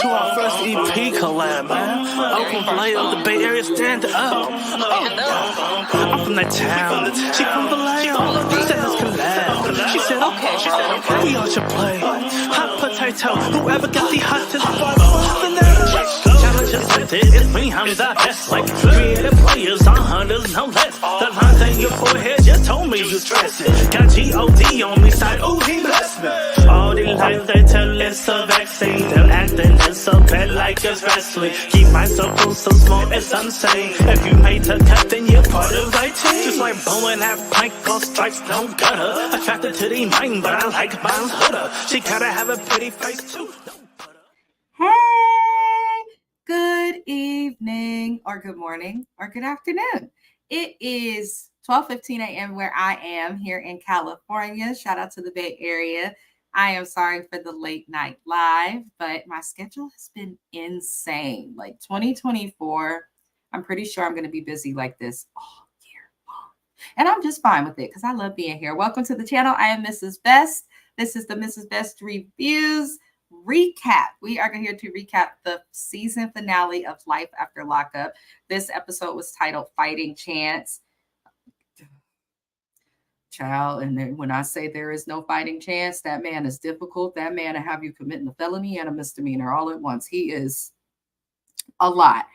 to our first EP collab, man. Oakland Vallejo, the Bay Area, stand up. I'm from that town. She from Vallejo. Said let's collab. She said okay. We all should play. Hot potato. Whoever got the hottest vibe. Challenges like this. It's me, Hamza. Best like creative players on hunters, no less. The lines in your forehead just told me you stressing. Got G-O-D on me side. Ooh, he blessed me. All these lies they tell it's a vaccine. They're acting it's so bad like it's wrestling. Keep my circle so small it's insane. If you made the cut then you're part of my team. Just like bowling at pint called stripes, no gutter. Attracted to the mind but I like my hooder. She gotta have a pretty face too. Hey, good evening or good morning or good afternoon. It is 12:15 a.m. where I am here in California. Shout out to the Bay Area. I am sorry for the late night live, but my schedule has been insane. Like 2024, I'm pretty sure I'm going to be busy like this all year long. And I'm just fine with it because I love being here. Welcome to the channel. I am Mrs. Best. This is the Mrs. Best Reviews recap. We are here to recap the season finale of Life After Lockup. This episode was titled Fighting Chance. Child, and then when I say there is no fighting chance, that man is difficult. That man will have you committing a felony and a misdemeanor all at once. He is a lot.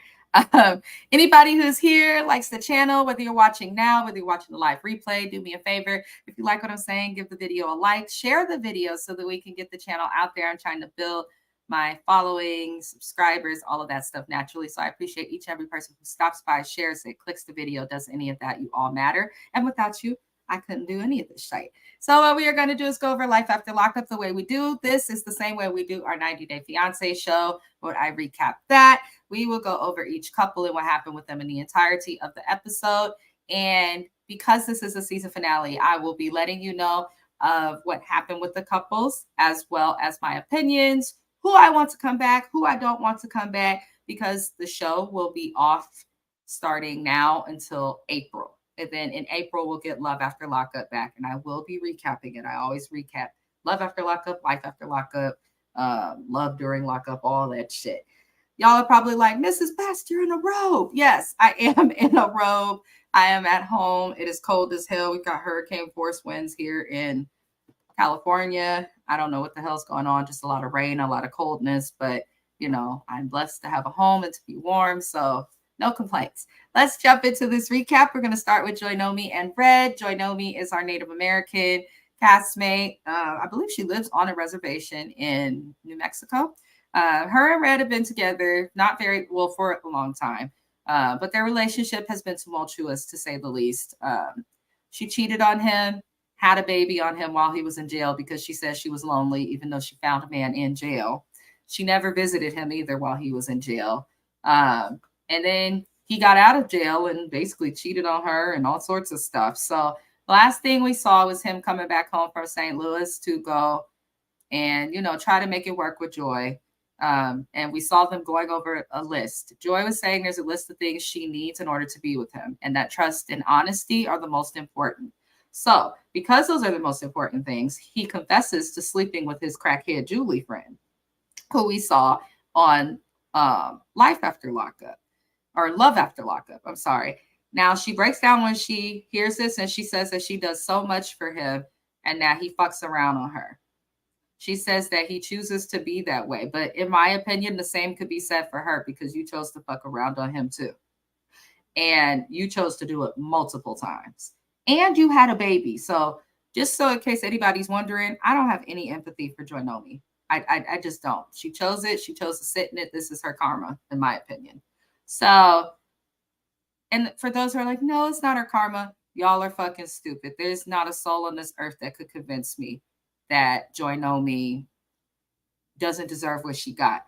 Anybody who's here, likes the channel, whether you're watching now, whether you're watching the live replay, do me a favor. If you like what I'm saying, give the video a like, share the video so that we can get the channel out there. I'm trying to build my following, subscribers, all of that stuff naturally. So I appreciate each and every person who stops by, shares it, clicks the video, does any of that. You all matter. And without you, I couldn't do any of this shit. So what we are going to do is go over Life After Lockup the way we do. This is the same way we do our 90 Day Fiance show, where I recap that. We will go over each couple and what happened with them in the entirety of the episode. And because this is a season finale, I will be letting you know of what happened with the couples, as well as my opinions, who I want to come back, who I don't want to come back, because the show will be off starting now until April. And then in April, we'll get Love After Lockup back. And I will be recapping it. I always recap Love After Lockup, Life After Lockup, Love During Lockup, all that shit. Y'all are probably like, Mrs. Best, you're in a robe. Yes, I am in a robe. I am at home. It is cold as hell. We've got hurricane force winds here in California. I don't know what the hell's going on. Just a lot of rain, a lot of coldness. But, you know, I'm blessed to have a home and to be warm. So no complaints. Let's jump into this recap. We're going to start with Joy Nomi and Red. Joy Nomi is our Native American castmate. I believe she lives on a reservation in New Mexico. Her and Red have been together, not very well for a long time, but their relationship has been tumultuous, to say the least. She cheated on him, had a baby on him while he was in jail because she says she was lonely, even though she found a man in jail. She never visited him either while he was in jail. And then he got out of jail and basically cheated on her and all sorts of stuff. So last thing we saw was him coming back home from St. Louis to go and, you know, try to make it work with Joy. And we saw them going over a list. Joy was saying there's a list of things she needs in order to be with him, and that trust and honesty are the most important. So because those are the most important things, he confesses to sleeping with his crackhead Julie friend, who we saw on Life After Lockup. Or Love After Lockup, I'm sorry. Now, she breaks down when she hears this, and she says that she does so much for him and that he fucks around on her. She says that he chooses to be that way. But in my opinion, the same could be said for her, because you chose to fuck around on him too. And you chose to do it multiple times. And you had a baby. So just so in case anybody's wondering, I don't have any empathy for Joy Nomi. I just don't. She chose it. She chose to sit in it. This is her karma, in my opinion. So, and for those who are like, no, it's not her karma, y'all are fucking stupid. There's not a soul on this earth that could convince me that Joy Nomi doesn't deserve what she got.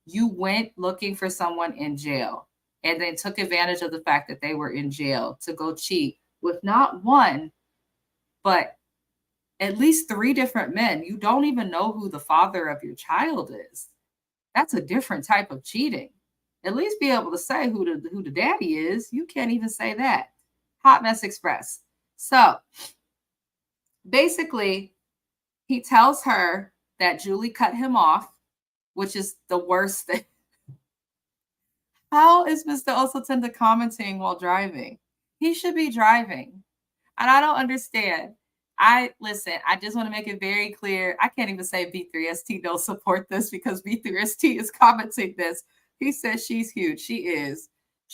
You went looking for someone in jail and then took advantage of the fact that they were in jail to go cheat with not one, but at least 3 different men. You don't even know who the father of your child is. That's a different type of cheating. At least be able to say who the daddy is. You can't even say that. Hot Mess Express. So basically, he tells her that Julie cut him off which is the worst thing. How is Mr. Osotenda commenting while driving? He should be driving. And I don't understand. I just want to make it very clear. I can't even say B3ST don't support this because B3ST is commenting this. He says she's huge. She is.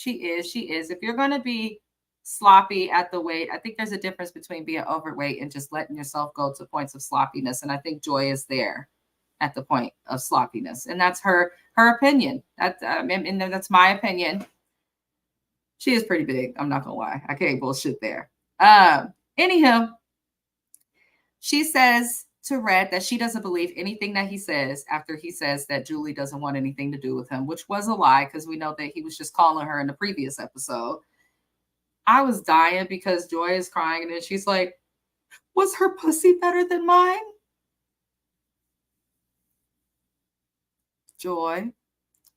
If you're going to be sloppy at the weight, I think there's a difference between being overweight and just letting yourself go to points of sloppiness. And I think Joy is there at the point of sloppiness. And that's her opinion. And that's my opinion. She is pretty big. I'm not going to lie. I can't bullshit there. Anyhow, she says to Red that she doesn't believe anything that he says after he says that Julie doesn't want anything to do with him, which was a lie because we know that he was just calling her in the previous episode. I was dying because Joy is crying and then she's like, was her pussy better than mine? Joy,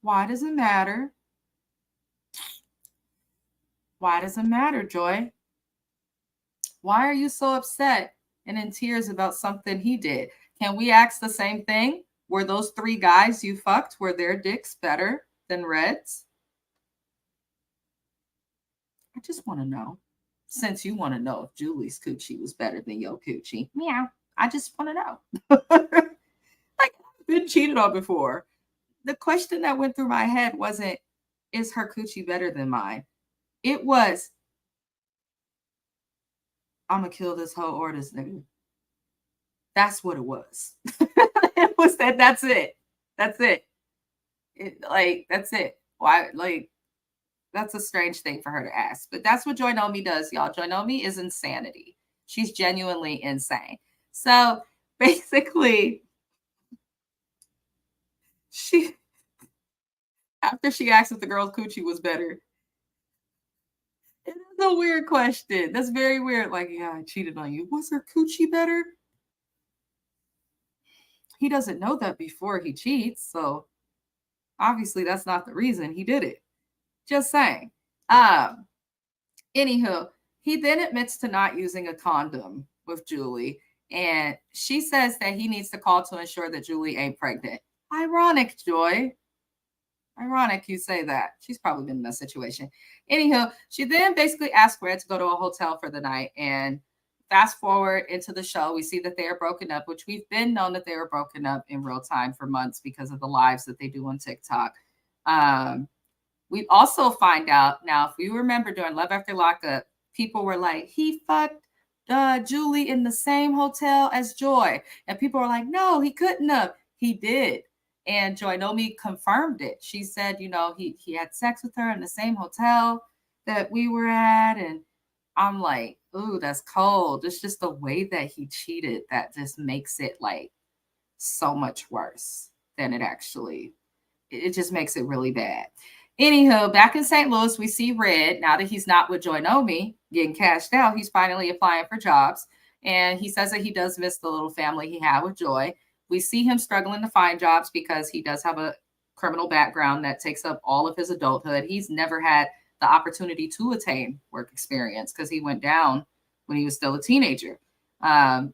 why does it matter? Why does it matter, Joy? Why are you so upset and in tears about something he did? Can we ask the same thing? Were those 3 guys you fucked, were their dicks better than Red's? I just want to know. Since you want to know if Julie's coochie was better than your coochie. Meow. I just want to know. Like, I've been cheated on before. The question that went through my head wasn't, is her coochie better than mine? It was, I'm going to kill this hoe or this nigga. That's what it was. It was that. That's it. That's it. That's it. Why? That's a strange thing for her to ask. But that's what Joy Nomi does, y'all. Joy Nomi is insanity. She's genuinely insane. So basically, after she asked if the girl's coochie was better, it is a weird question. That's very weird. Like, yeah, I cheated on you. Was her coochie better? He doesn't know that before he cheats. So obviously that's not the reason he did it. Just saying. Anywho, he then admits to not using a condom with Julie. And she says that he needs to call to ensure that Julie ain't pregnant. Ironic, Joy. Ironic you say that. She's probably been in that situation. Anyhow, she then basically asked Red to go to a hotel for the night. And fast forward into the show, we see that they are broken up, which we've been known that they were broken up in real time for months because of the lives that they do on TikTok. We also find out now, if you remember during Love After Lockup, people were like, he fucked Julie in the same hotel as Joy. And people were like, no, he couldn't have. He did. And Joy Nomi confirmed it. She said, he had sex with her in the same hotel that we were at. And I'm like, ooh, that's cold. It's just the way that he cheated that just makes it like so much worse than it just makes it really bad. Anyhow, back in St. Louis, we see Red. Now that he's not with Joy Nomi getting cashed out, he's finally applying for jobs. And he says that he does miss the little family he had with Joy. We see him struggling to find jobs because he does have a criminal background that takes up all of his adulthood. He's never had the opportunity to attain work experience because he went down when he was still a teenager.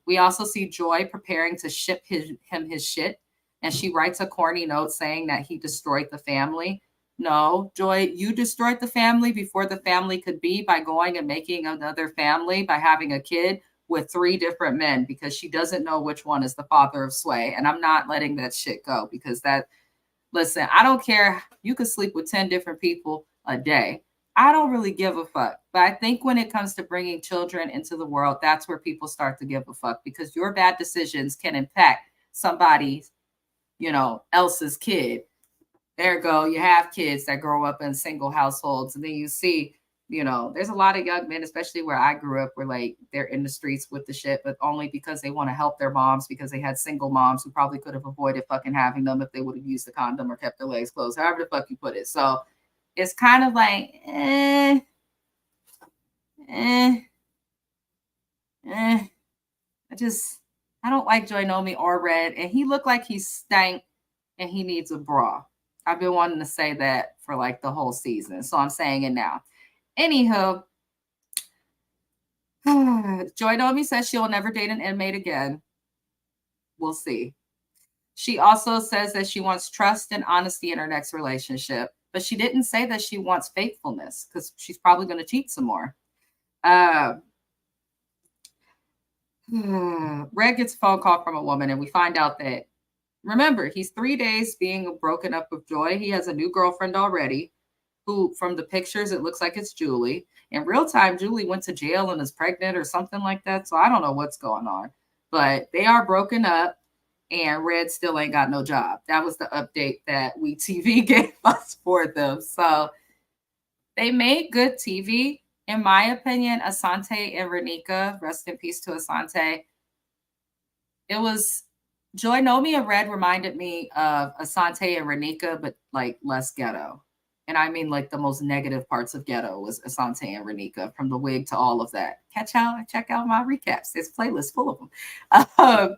We also see Joy preparing to ship him his shit. And she writes a corny note saying that he destroyed the family. No, Joy, you destroyed the family before the family could be by going and making another family, by having a kid with 3 different men, because she doesn't know which one is the father of Sway. And I'm not letting that shit go because listen, I don't care. You could sleep with 10 different people a day. I don't really give a fuck. But I think when it comes to bringing children into the world, that's where people start to give a fuck because your bad decisions can impact somebody's, else's kid. There you go. You have kids that grow up in single households. And then you see, there's a lot of young men, especially where I grew up, where like they're in the streets with the shit, but only because they want to help their moms because they had single moms who probably could have avoided fucking having them if they would have used the condom or kept their legs closed, however the fuck you put it. So it's kind of like, I don't like Joy Nomi or Red. And he looked like he stank and he needs a bra. I've been wanting to say that for like the whole season. So I'm saying it now. Anywho, Joy Nomi says she'll never date an inmate again. We'll see. She also says that she wants trust and honesty in her next relationship, but she didn't say that she wants faithfulness because she's probably going to cheat some more. Red gets a phone call from a woman, and we find out that, remember, he's 3 days being broken up with Joy. He has a new girlfriend already, who, from the pictures, it looks like it's Julie. In real time, Julie went to jail and is pregnant or something like that. So I don't know what's going on. But they are broken up, and Red still ain't got no job. That was the update that WeTV gave us for them. So they made good TV. In my opinion, Asante and Renika, rest in peace to Asante. It was Joy Nomi and Red reminded me of Asante and Renika, but like less ghetto. And I mean like the most negative parts of ghetto was Asante and Renika, from the wig to all of that. Check out my recaps. There's playlists full of them.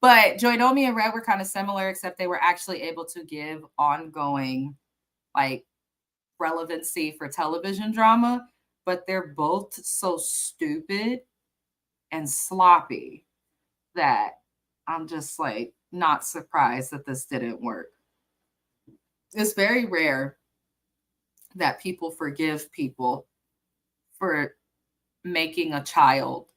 But Joy Nomi and Red were kind of similar, except they were actually able to give ongoing like relevancy for television drama. But they're both so stupid and sloppy that I'm just like not surprised that this didn't work. It's very rare that people forgive people for making a child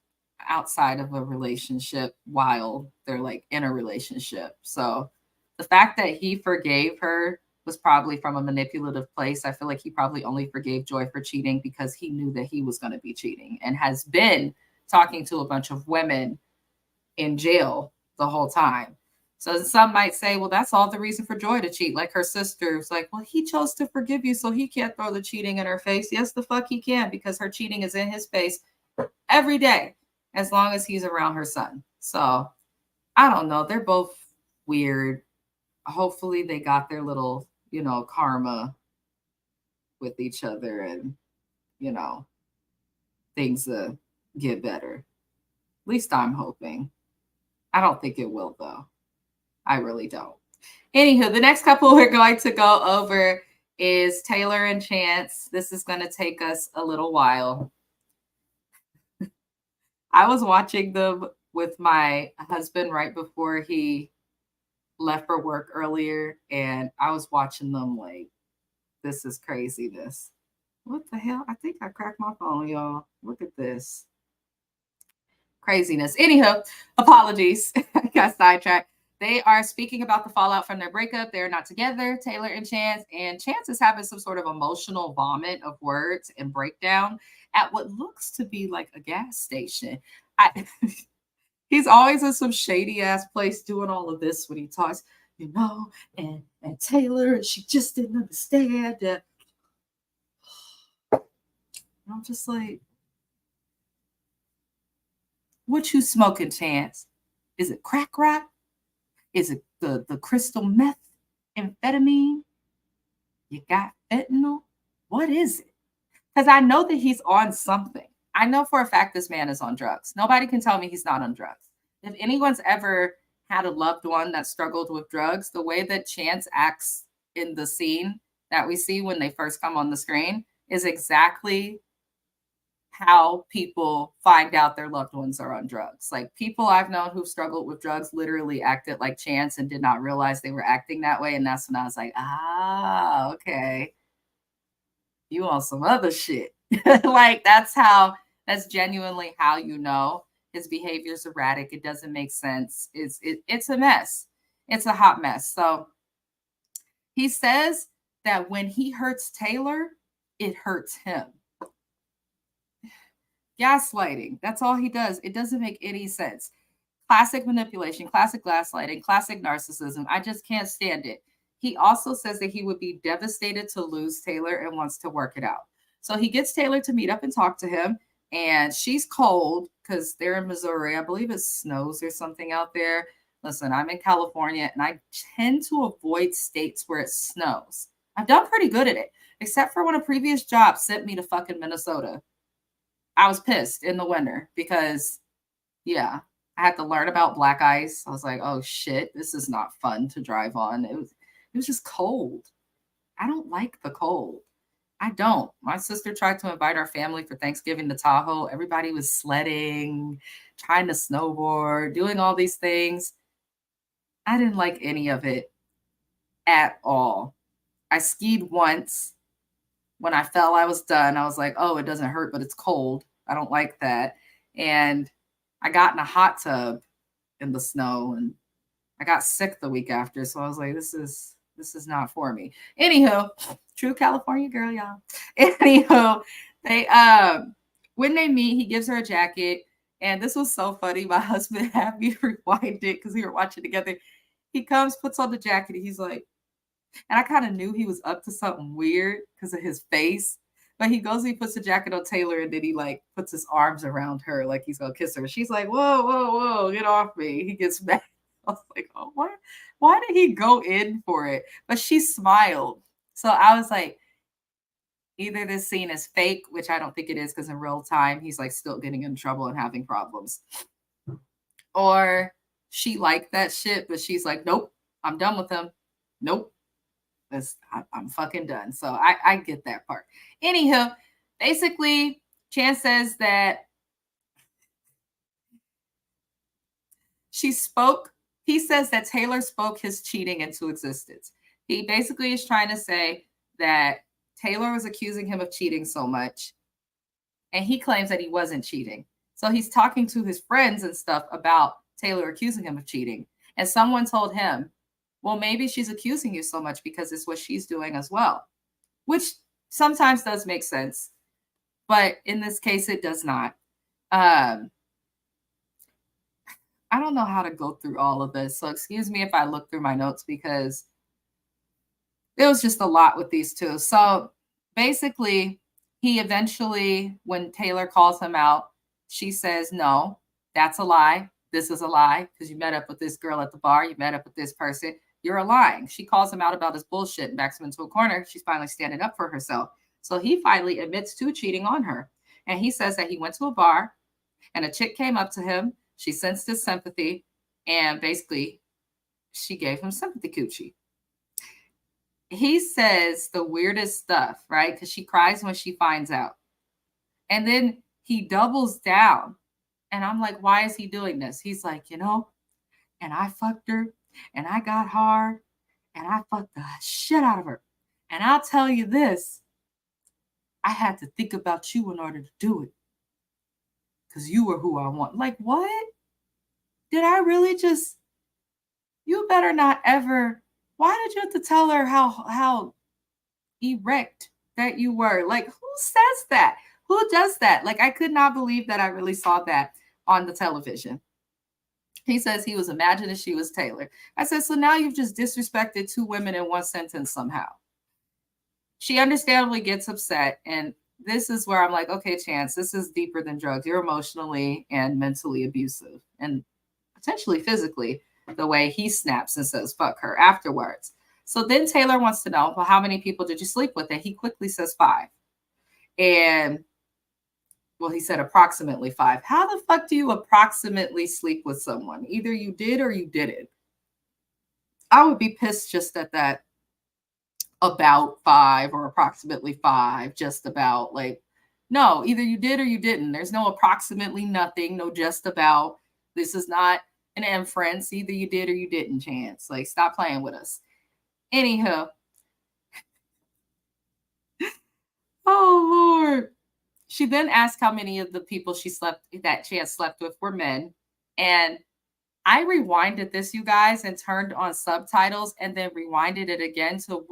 outside of a relationship while they're like in a relationship. So the fact that he forgave her was probably from a manipulative place. I feel like he probably only forgave Joy for cheating because he knew that he was going to be cheating and has been talking to a bunch of women in jail the whole time. So some might say, well, that's all the reason for Joy to cheat. Like her sister's like, well, he chose to forgive you, so he can't throw the cheating in her face. Yes, the fuck he can, because her cheating is in his face every day, as long as he's around her son. So I don't know. They're both weird. Hopefully they got their little, karma with each other and, things get better. At least I'm hoping. I don't think it will, though. I really don't. Anywho, the next couple we're going to go over is Taylor and Chance. This is going to take us a little while. I was watching them with my husband right before he left for work earlier, and I was watching them like, this is craziness. What the hell? I think I cracked my phone, y'all. Look at this. Craziness. Anyhow, apologies. I got sidetracked. They are speaking about the fallout from their breakup. They're not together, Taylor and Chance is having some sort of emotional vomit of words and breakdown at what looks to be like a gas station. He's always in some shady ass place doing all of this when he talks, and Taylor, she just didn't understand that. I'm just like, what you smoking, Chance? Is it crack rock? Is it the crystal meth, amphetamine? You got fentanyl? What is it? Because I know that he's on something. I know for a fact this man is on drugs. Nobody can tell me he's not on drugs. If anyone's ever had a loved one that struggled with drugs, the way that Chance acts in the scene that we see when they first come on the screen is exactly how people find out their loved ones are on drugs. Like people I've known who've struggled with drugs literally acted like Chance and did not realize they were acting that way. And that's when I was like, okay. You on some other shit. Like that's genuinely how his behavior's erratic. It doesn't make sense. It's a mess. It's a hot mess. So he says that when he hurts Taylor, it hurts him. Gaslighting. That's all he does. It doesn't make any sense. Classic manipulation, classic gaslighting, classic narcissism. I just can't stand it. He also says that he would be devastated to lose Taylor and wants to work it out. So he gets Taylor to meet up and talk to him. And she's cold because they're in Missouri. I believe it snows or something out there. Listen, I'm in California and I tend to avoid states where it snows. I've done pretty good at it, except for when a previous job sent me to fucking Minnesota. I was pissed in the winter because, I had to learn about black ice. I was like, oh shit, this is not fun to drive on. It was just cold. I don't like the cold. I don't. My sister tried to invite our family for Thanksgiving to Tahoe. Everybody was sledding, trying to snowboard, doing all these things. I didn't like any of it at all. I skied once. When I fell, I was done. I was like, oh, it doesn't hurt, but it's cold. I don't like that. And I got in a hot tub in the snow and I got sick the week after. So I was like, this is not for me. Anywho, true California girl, y'all. Anywho, they when they meet, he gives her a jacket. And this was so funny. My husband had me rewind it because we were watching together. He comes, puts on the jacket, and he's like, and I kind of knew he was up to something weird because of his face. But he goes, he puts the jacket on Taylor, and then he like puts his arms around her like he's gonna kiss her. She's like, whoa, whoa, whoa, get off me. He gets mad. I was like, oh, what? Why did he go in for it? But she smiled. So I was like, either this scene is fake, which I don't think it is, because in real time he's like still getting in trouble and having problems. Or she liked that shit, but she's like, nope, I'm done with him. Nope. I'm fucking done. So I get that part. Anywho, basically, Chan says that he says that Taylor spoke his cheating into existence. He basically is trying to say that Taylor was accusing him of cheating so much, and he claims that he wasn't cheating. So he's talking to his friends and stuff about Taylor accusing him of cheating. And someone told him, well, maybe she's accusing you so much because it's what she's doing as well, which sometimes does make sense. But in this case, it does not. I don't know how to go through all of this. So excuse me if I look through my notes because there was just a lot with these two. So basically, he eventually, when Taylor calls him out, she says, no, that's a lie. This is a lie because you met up with this girl at the bar. You met up with this person. You're lying. She calls him out about his bullshit and backs him into a corner. She's finally standing up for herself. So he finally admits to cheating on her. And he says that he went to a bar and a chick came up to him. She sensed his sympathy. And basically, she gave him sympathy coochie. He says the weirdest stuff, right? Because she cries when she finds out. And then he doubles down. And I'm like, why is he doing this? He's like, and I fucked her. And I got hard and I fucked the shit out of her. And I'll tell you this, I had to think about you in order to do it. Because you were who I want. Like, what? Did I really just, you better not ever, why did you have to tell her how erect that you were? Like, who says that? Who does that? Like, I could not believe that I really saw that on the television. He says he was imagining she was Taylor. I said, so now you've just disrespected two women in one sentence somehow. She understandably gets upset. And this is where I'm like, okay, Chance, this is deeper than drugs. You're emotionally and mentally abusive and potentially physically, the way he snaps and says, fuck her afterwards. So then Taylor wants to know, well, how many people did you sleep with? And he quickly says 5. And well, he said approximately 5. How the fuck do you approximately sleep with someone? Either you did or you didn't. I would be pissed just at that about 5 or approximately 5, just about. Like, no, either you did or you didn't. There's no approximately nothing, no just about. This is not an inference. Either you did or you didn't, Chance. Like, stop playing with us. Anywho. Oh, Lord. She then asked how many of the people she had slept with were men. And I rewinded this, you guys, and turned on subtitles and then rewinded it again to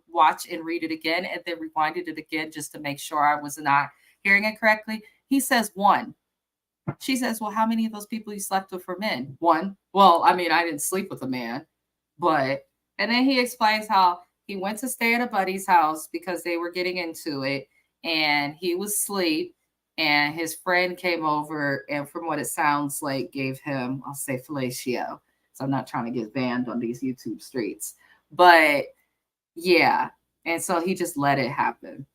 watch and read it again, and then rewinded it again just to make sure I was not hearing it correctly. He says 1. She says, well, how many of those people you slept with were men? 1. Well, I mean, I didn't sleep with a man, but, and then he explains how he went to stay at a buddy's house because they were getting into it. And he was asleep, and his friend came over, and from what it sounds like, gave him, I'll say, fellatio. So I'm not trying to get banned on these YouTube streets. But yeah, and so he just let it happen.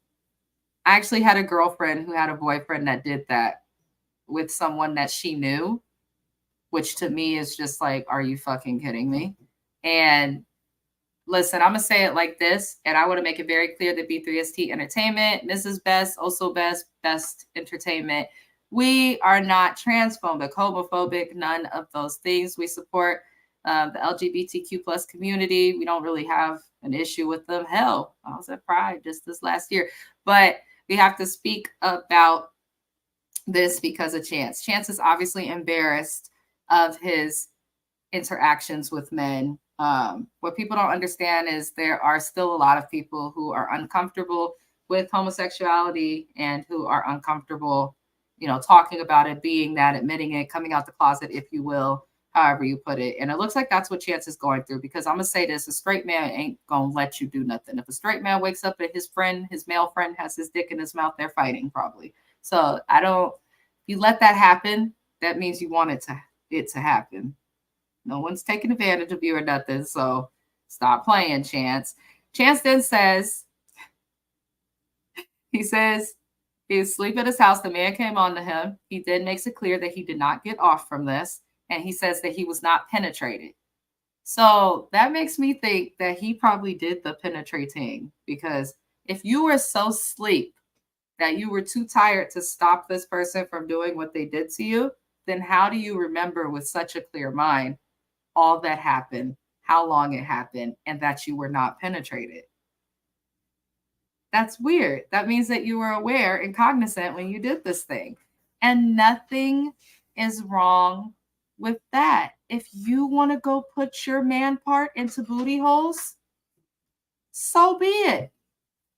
I actually had a girlfriend who had a boyfriend that did that with someone that she knew, which to me is just like, are you fucking kidding me? And listen, I'm going to say it like this, and I want to make it very clear that B3ST Entertainment, Mrs. Best, also Best Entertainment, we are not transphobic, homophobic, none of those things. We support The LGBTQ plus community, we don't really have an issue with them. Hell, I was at Pride just this last year. But we have to speak about this because of Chance. Chance is obviously embarrassed of his interactions with men. What people don't understand is there are still a lot of people who are uncomfortable with homosexuality and who are uncomfortable, talking about it, being that, admitting it, coming out the closet, if you will, however you put it. And it looks like that's what Chance is going through, because I'm going to say this, a straight man ain't going to let you do nothing. If a straight man wakes up and his male friend has his dick in his mouth, they're fighting probably. So if you let that happen, that means you want it to happen. No one's taking advantage of you or nothing. So stop playing, Chance. Chance then says, he is asleep at his house. The man came on to him. He then makes it clear that he did not get off from this. And he says that he was not penetrated. So that makes me think that he probably did the penetrating, because if you were so asleep that you were too tired to stop this person from doing what they did to you, then how do you remember with such a clear mind all that happened, how long it happened, and that you were not penetrated? That's weird. That means that you were aware and cognizant when you did this thing. And nothing is wrong with that. If you want to go put your man part into booty holes, so be it.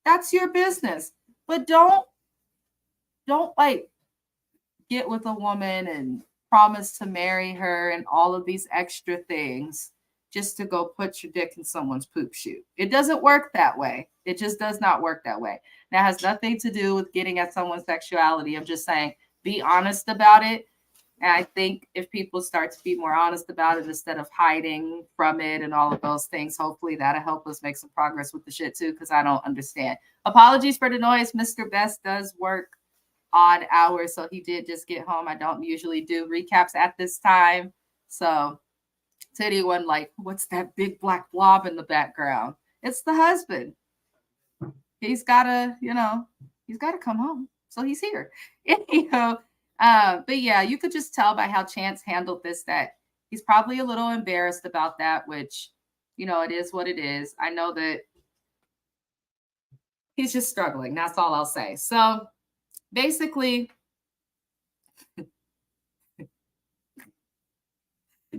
That's your business. But don't like get with a woman and promise to marry her and all of these extra things just to go put your dick in someone's poop chute. It doesn't work that way. It just does not work that way. That has nothing to do with getting at someone's sexuality. I'm just saying, be honest about it. And I think if people start to be more honest about it instead of hiding from it and all of those things, hopefully that'll help us make some progress with the shit too, because I don't understand. Apologies for the noise. Mr. Best does work odd hours, so he did just get home. I don't usually do recaps at this time. So to anyone like, what's that big black blob in the background? It's the husband. He's gotta come home. So he's here. Anyhow, but yeah, you could just tell by how Chance handled this that he's probably a little embarrassed about that, which, it is what it is. I know that he's just struggling. That's all I'll say. So basically,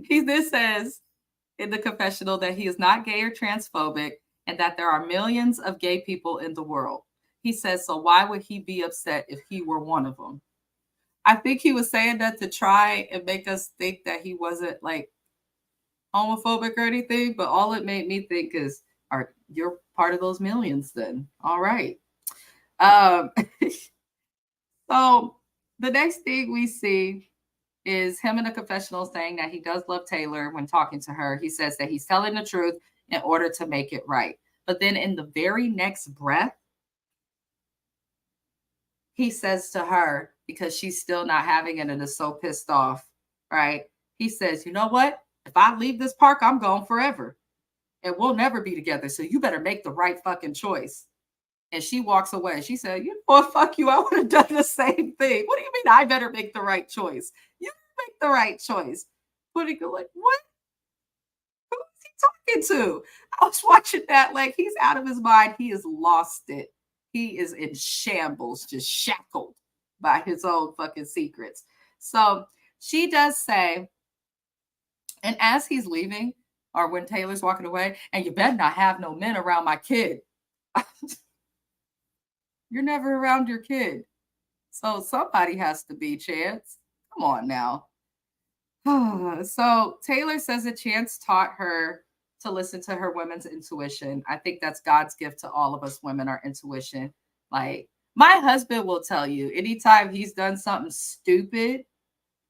he then says in the confessional that he is not gay or transphobic and that there are millions of gay people in the world. He says, so why would he be upset if he were one of them? I think he was saying that to try and make us think that he wasn't like homophobic or anything, but all it made me think is, you're part of those millions then. All right. So the next thing we see is him in a confessional saying that he does love Taylor when talking to her. He says that he's telling the truth in order to make it right. But then in the very next breath, he says to her, because she's still not having it and is so pissed off, right? He says, you know what? If I leave this park, I'm gone forever. And we'll never be together. So you better make the right fucking choice. And she walks away. She said, fuck you. I would have done the same thing. What do you mean I better make the right choice? You make the right choice. Putting like, what? Who is he talking to? I was watching that like he's out of his mind. He has lost it. He is in shambles, just shackled by his own fucking secrets. So she does say, and as he's leaving, or when Taylor's walking away, and you better not have no men around my kid. You're never around your kid. So somebody has to be, Chance. Come on now. So Taylor says that Chance taught her to listen to her women's intuition. I think that's God's gift to all of us women, our intuition. Like, my husband will tell you anytime he's done something stupid,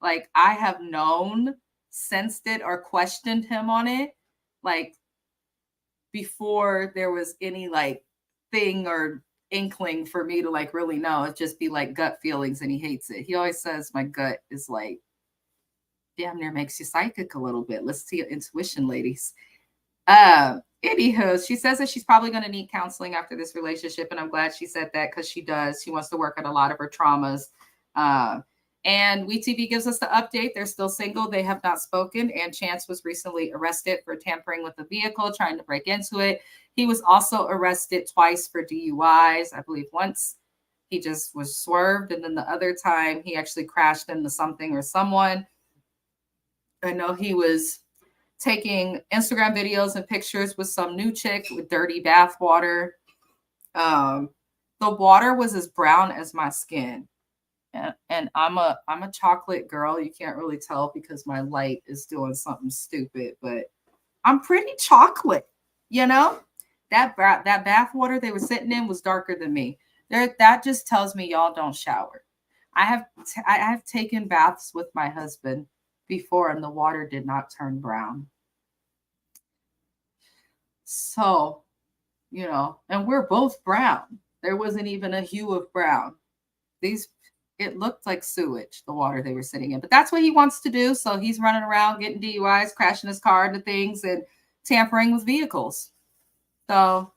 like I have known, sensed it, or questioned him on it, like before there was any like thing or inkling for me to like really know. It'd just be like gut feelings, and he hates it. He always says my gut is like damn near makes you psychic a little bit. Let's see your intuition, ladies. Anywho, she says that she's probably going to need counseling after this relationship, and I'm glad she said that because she does. She wants to work on a lot of her traumas. And WeTV gives us the update. They're still single. They have not spoken. And Chance was recently arrested for tampering with a vehicle, trying to break into it. He was also arrested twice for DUIs. I believe once he just was swerved, and then the other time he actually crashed into something or someone. I know he was taking Instagram videos and pictures with some new chick with dirty bath water. The water was as brown as my skin. And I'm a chocolate girl. You can't really tell because my light is doing something stupid, but I'm pretty chocolate, you know? That bath water they were sitting in was darker than me. That just tells me y'all don't shower. I have taken baths with my husband before, and the water did not turn brown. So, and we're both brown. There wasn't even a hue of brown. It looked like sewage, the water they were sitting in. But that's what he wants to do. So he's running around getting DUIs, crashing his car into things, and tampering with vehicles. So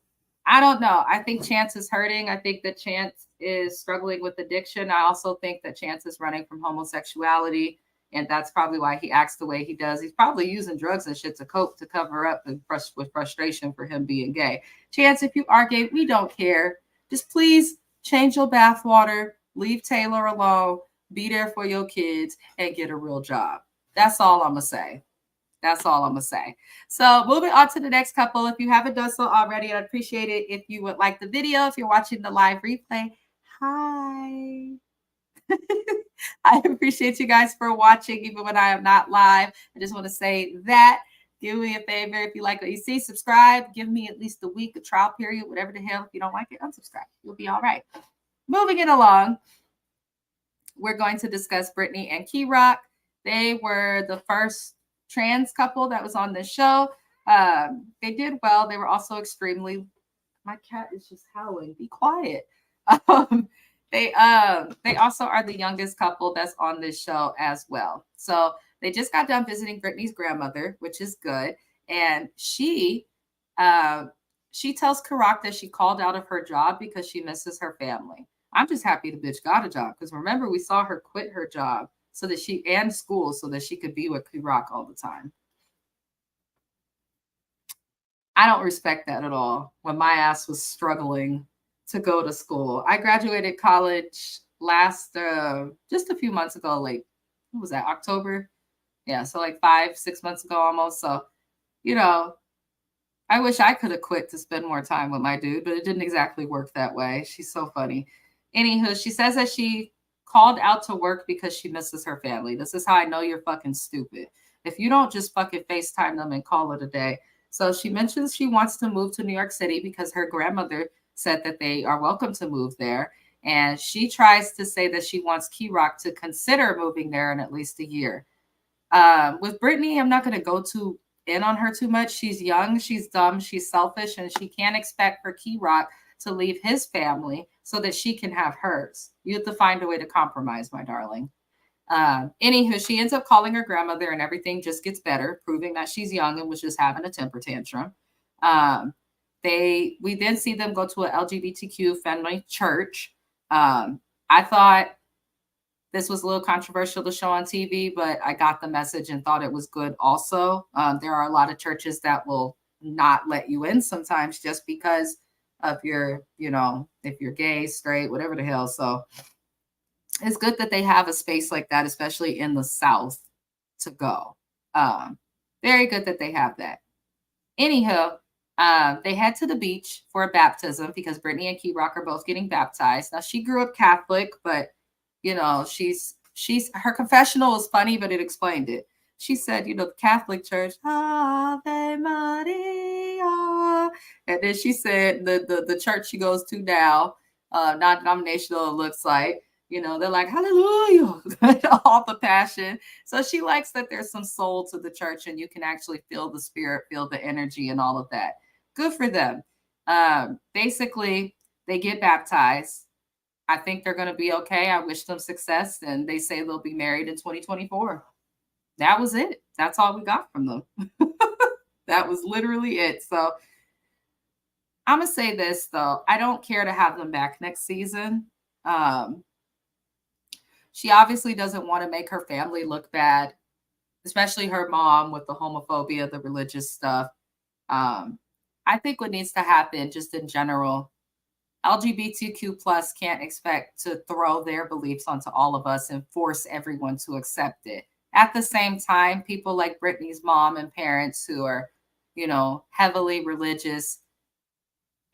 I don't know. I think Chance is hurting. I think that Chance is struggling with addiction. I also think that Chance is running from homosexuality. And that's probably why he acts the way he does. He's probably using drugs and shit to cope, to cover up with frustration for him being gay. Chance, if you are gay, we don't care. Just please change your bath water. Leave Taylor alone, be there for your kids, and get a real job. That's all I'm going to say. That's all I'm going to say. So moving on to the next couple. If you haven't done so already, I'd appreciate it if you would like the video. If you're watching the live replay, hi. I appreciate you guys for watching, even when I am not live. I just want to say that. Do me a favor. If you like what you see, subscribe. Give me at least a week, a trial period, whatever the hell. If you don't like it, unsubscribe. You'll be all right. Moving it along, we're going to discuss Brittany and Key Rock. They were the first trans couple that was on this show. They did well. They were also extremely. My cat is just howling. Be quiet. They also are the youngest couple that's on this show as well. So they just got done visiting Brittany's grandmother, which is good. And she tells Karak that she called out of her job because she misses her family. I'm just happy the bitch got a job, because remember, we saw her quit her job and school so that she could be with Karak all the time. I don't respect that at all when my ass was struggling to go to school. I graduated college just a few months ago, like, what was that, October? Yeah, so like 5-6 months ago almost. So, I wish I could have quit to spend more time with my dude, but it didn't exactly work that way. She's so funny. Anywho, she says that she called out to work because she misses her family. This is how I know you're fucking stupid. If you don't just fucking FaceTime them and call it a day. So she mentions she wants to move to New York City because her grandmother said that they are welcome to move there. And she tries to say that she wants Key Rock to consider moving there in at least a year. With Brittany, I'm not going to go in on her too much. She's young, she's dumb, she's selfish, and she can't expect for Key Rock to leave his family so that she can have hers. You have to find a way to compromise, my darling. Anywho, she ends up calling her grandmother, and everything just gets better, proving that she's young and was just having a temper tantrum. We then see them go to an LGBTQ friendly church. I thought this was a little controversial to show on TV, but I got the message and thought it was good also. There are a lot of churches that will not let you in sometimes just because of your, if you're gay, straight, whatever the hell. So it's good that they have a space like that, especially in the South, to go. Very good that they have that. Anyhow, they head to the beach for a baptism because Brittany and Key Rock are both getting baptized. Now, she grew up Catholic, but her confessional was funny, but it explained it. She said, the Catholic Church, Ave Maria. And then she said the church she goes to now, non-denominational, it looks like, they're like, hallelujah, all the passion. So she likes that there's some soul to the church and you can actually feel the spirit, feel the energy and all of that. Good for them. Basically, they get baptized. I think they're going to be okay. I wish them success. And they say they'll be married in 2024. That was it. That's all we got from them. That was literally it. So I'm going to say this, though. I don't care to have them back next season. she obviously doesn't want to make her family look bad, especially her mom with the homophobia, the religious stuff. I think what needs to happen just in general, LGBTQ plus can't expect to throw their beliefs onto all of us and force everyone to accept it. At the same time, people like Brittany's mom and parents who are, heavily religious,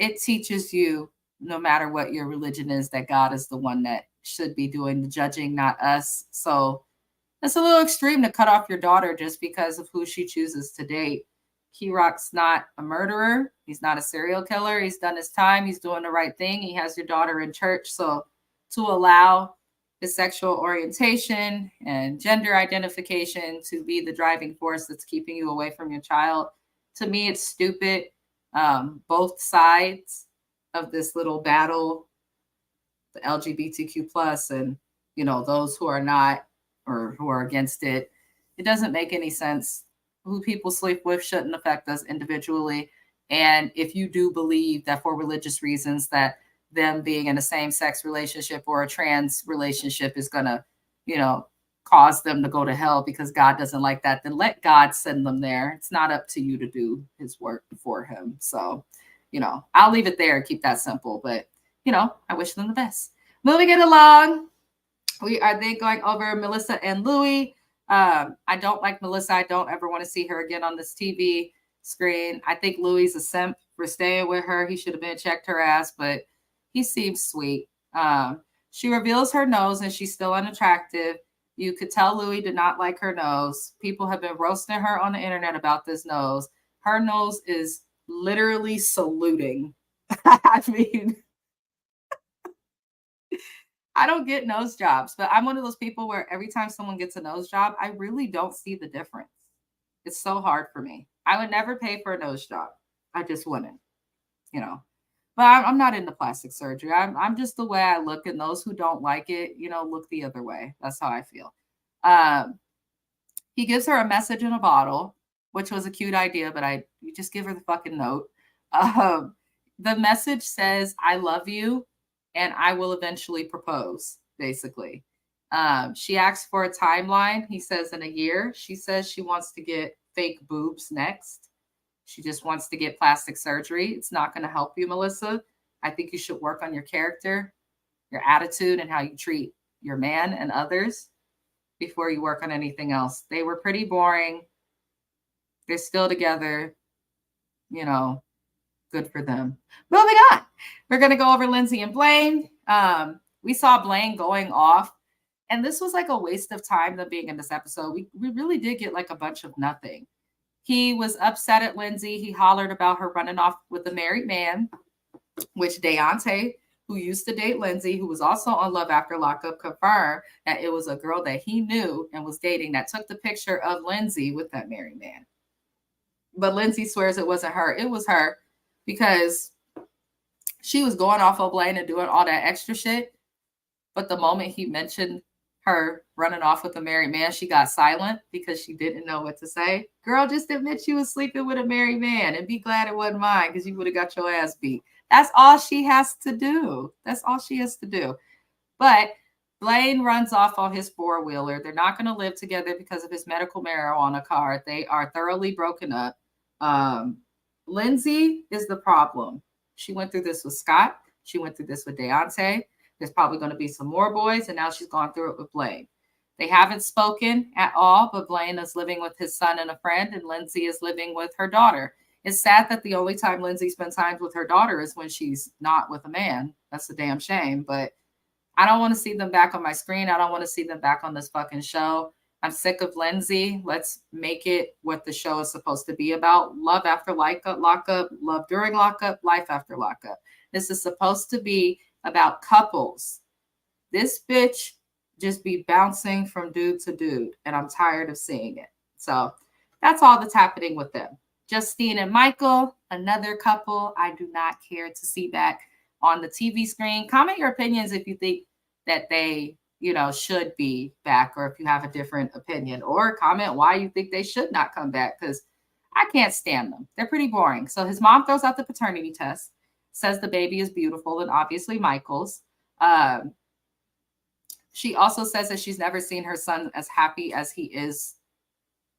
it teaches you, no matter what your religion is, that God is the one that should be doing the judging, not us. So it's a little extreme to cut off your daughter just because of who she chooses to date. Key Rock's not a murderer. He's not a serial killer. He's done his time. He's doing the right thing. He has your daughter in church. So to allow his sexual orientation and gender identification to be the driving force that's keeping you away from your child, to me, it's stupid. Both sides of this little battle, the LGBTQ plus and, those who are not or who are against it, it doesn't make any sense. Who people sleep with shouldn't affect us individually. And if you do believe that for religious reasons that them being in a same-sex relationship or a trans relationship is going to, cause them to go to hell because God doesn't like that, then let God send them there. It's not up to you to do his work for him. So, I'll leave it there and keep that simple. But, I wish them the best. Moving it along, we are then going over Melissa and Louis. I don't like Melissa. I don't ever want to see her again on this TV screen. I think Louis a simp for staying with her. He should have been checked her ass, but he seems sweet. She reveals her nose and she's still unattractive. You could tell Louis did not like her nose. People have been roasting her on the internet about this nose. Her nose is literally saluting. I mean, I don't get nose jobs, but I'm one of those people where every time someone gets a nose job, I really don't see the difference. It's so hard for me. I would never pay for a nose job. I just wouldn't, But I'm not into plastic surgery. I'm just the way I look, and those who don't like it, look the other way. That's how I feel. He gives her a message in a bottle, which was a cute idea, but you just give her the fucking note. The message says, "I love you, and I will eventually propose," basically. She asks for a timeline. He says in a year. She says she wants to get fake boobs next. She just wants to get plastic surgery. It's not going to help you, Melissa. I think you should work on your character, your attitude, and how you treat your man and others before you work on anything else. They were pretty boring. They're still together. Good for them. Moving on. We're going to go over Lindsay and Blaine. We saw Blaine going off, and this was like a waste of time, them being in this episode. We really did get like a bunch of nothing. He was upset at Lindsay. He hollered about her running off with a married man, which Deontay, who used to date Lindsay, who was also on Love After Lockup, confirmed that it was a girl that he knew and was dating that took the picture of Lindsay with that married man. But Lindsay swears it wasn't her. It was her because she was going off on Blaine and doing all that extra shit. But the moment he mentioned her running off with a married man, she got silent because she didn't know what to say. Girl, just admit you was sleeping with a married man and be glad it wasn't mine because you would have got your ass beat. That's all she has to do. That's all she has to do. But Blaine runs off on his four-wheeler. They're not going to live together because of his medical marijuana card. They are thoroughly broken up. Lindsay is the problem. She went through this with Scott. She went through this with Deontay. There's probably going to be some more boys, and now she's gone through it with Blaine. They haven't spoken at all, but Blaine is living with his son and a friend, and Lindsay is living with her daughter. It's sad that the only time Lindsay spends time with her daughter is when she's not with a man. That's a damn shame, but I don't want to see them back on my screen. I don't want to see them back on this fucking show. I'm sick of Lindsay. Let's make it what the show is supposed to be about. Love after lockup, love during lockup, life after lockup. This is supposed to be about couples. This bitch just be bouncing from dude to dude, and I'm tired of seeing it. So that's all that's happening with them. Justine and Michael, another couple I do not care to see back on the TV screen. Comment your opinions if you think that they, should be back, or if you have a different opinion, or comment why you think they should not come back, because I can't stand them. They're pretty boring. So his mom throws out the paternity test, says the baby is beautiful and obviously Michael's. She also says that she's never seen her son as happy as he is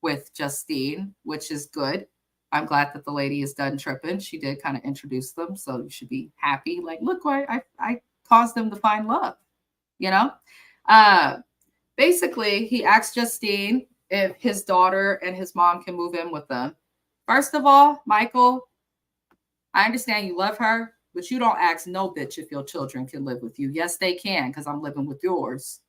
with Justine, which is good. I'm glad that the lady is done tripping. She did kind of introduce them, so you should be happy. Like, look, I caused them to find love, you know? Uh, Basically, he asked Justine if his daughter and his mom can move in with them. First of all, Michael, I understand you love her, but you don't ask no bitch if your children can live with you. Yes, they can, because I'm living with yours.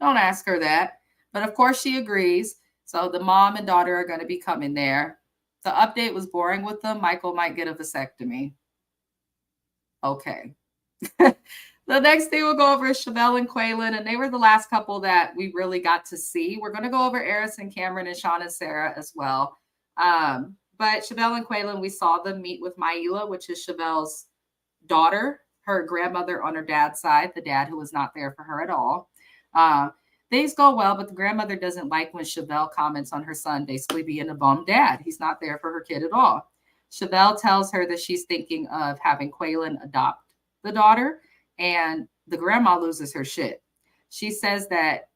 Don't ask her that. But of course, she agrees. So the mom and daughter are going to be coming there. The update was boring with them. Michael might get a vasectomy. Okay. The next thing we'll go over is Chevelle and Quaylin, and they were the last couple that we really got to see. We're going to go over Eris and Cameron and Sean and Sarah as well. But Chevelle and Quaylin, we saw them meet with Maila, which is Chevelle's daughter, her grandmother on her dad's side, the dad who was not there for her at all. Things go well, but the grandmother doesn't like when Chevelle comments on her son basically being a bum dad. He's not there for her kid at all. Chevelle tells her that she's thinking of having Quaylin adopt the daughter, and the grandma loses her shit. She says that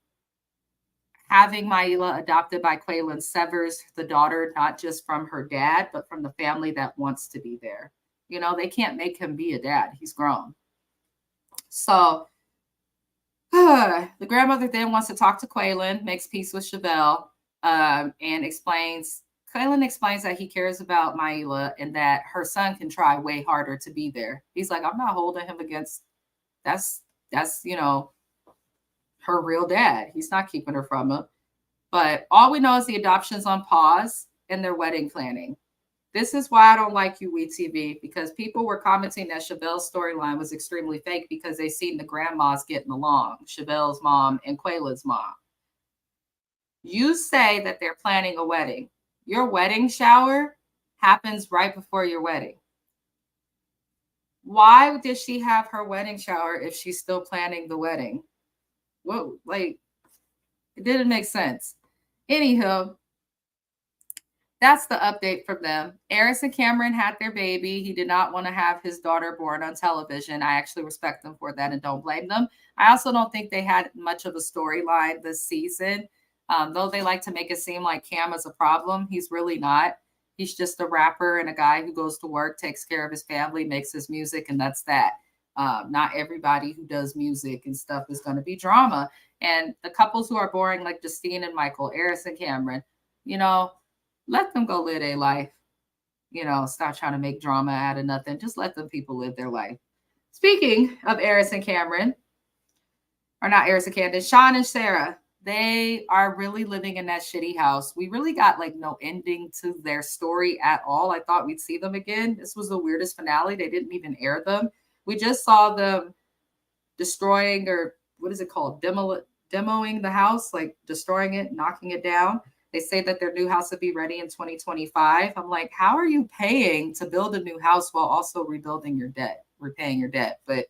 having Maila adopted by Quaylin severs the daughter not just from her dad, but from the family that wants to be there. You know, they can't make him be a dad. He's grown. So the grandmother then wants to talk to Quaylin, makes peace with Chevelle, and Quaylin explains that he cares about Maila and that her son can try way harder to be there. He's like, I'm not holding him against, that's her real dad. He's not keeping her from him. But all we know is the adoption's on pause and their wedding planning. This is why I don't like you, WeTV, because people were commenting that Chevelle's storyline was extremely fake because they seen the grandmas getting along, Chevelle's mom and Quaylin's mom. You say that they're planning a wedding. Your wedding shower happens right before your wedding. Why did she have her wedding shower if she's still planning the wedding? What, like, it didn't make sense. Anywho, that's the update from them. Eris and Cameron had their baby. He did not want to have his daughter born on television. I actually respect them for that and don't blame them. I also don't think they had much of a storyline this season. Though they like to make it seem like Cam is a problem, he's really not. He's just a rapper and a guy who goes to work, takes care of his family, makes his music, and that's that. Not everybody who does music and stuff is going to be drama. And the couples who are boring, like Justine and Michael, Eris and Cameron, let them go live their life. Stop trying to make drama out of nothing. Just let them people live their life. Speaking of Eris and Cameron, or not Eris and Candace, Sean and Sarah, they are really living in that shitty house. We really got no ending to their story at all. I thought we'd see them again. This was the weirdest finale. They didn't even air them. We just saw them destroying, or what is it called? Demoing the house, like destroying it, knocking it down. They say that their new house will be ready in 2025. I'm like, how are you paying to build a new house while also repaying your debt? But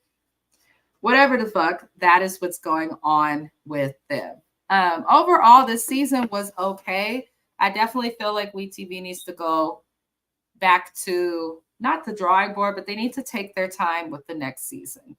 whatever the fuck, that is what's going on with them. Overall, this season was okay. I definitely feel like WeTV needs to go back to not the drawing board, but they need to take their time with the next season.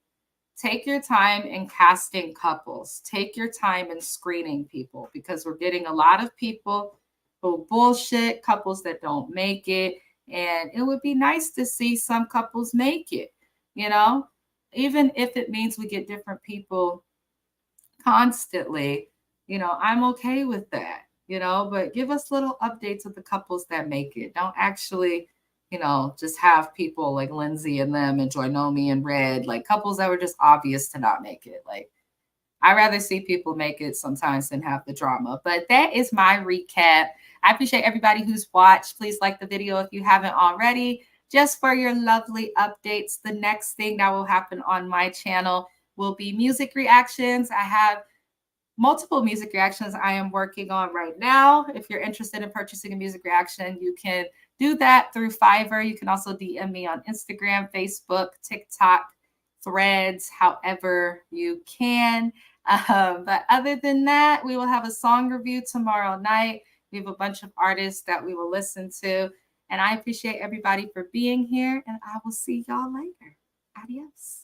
Take your time in casting couples. Take your time in screening people, because we're getting a lot of people who bullshit, couples that don't make it. And it would be nice to see some couples make it, even if it means we get different people constantly. I'm okay with that, but give us little updates of the couples that make it. Don't actually, just have people like Lindsay and them and Joynomi and Red, like couples that were just obvious to not make it. Like, I'd rather see people make it sometimes than have the drama. But that is my recap. I appreciate everybody who's watched. Please like the video if you haven't already, just for your lovely updates. The next thing that will happen on my channel will be music reactions. I have multiple music reactions I am working on right now. If you're interested in purchasing a music reaction, you can do that through Fiverr. You can also DM me on Instagram, Facebook, TikTok, Threads, however you can. But other than that, we will have a song review tomorrow night. We have a bunch of artists that we will listen to. And I appreciate everybody for being here, and I will see y'all later. Adios.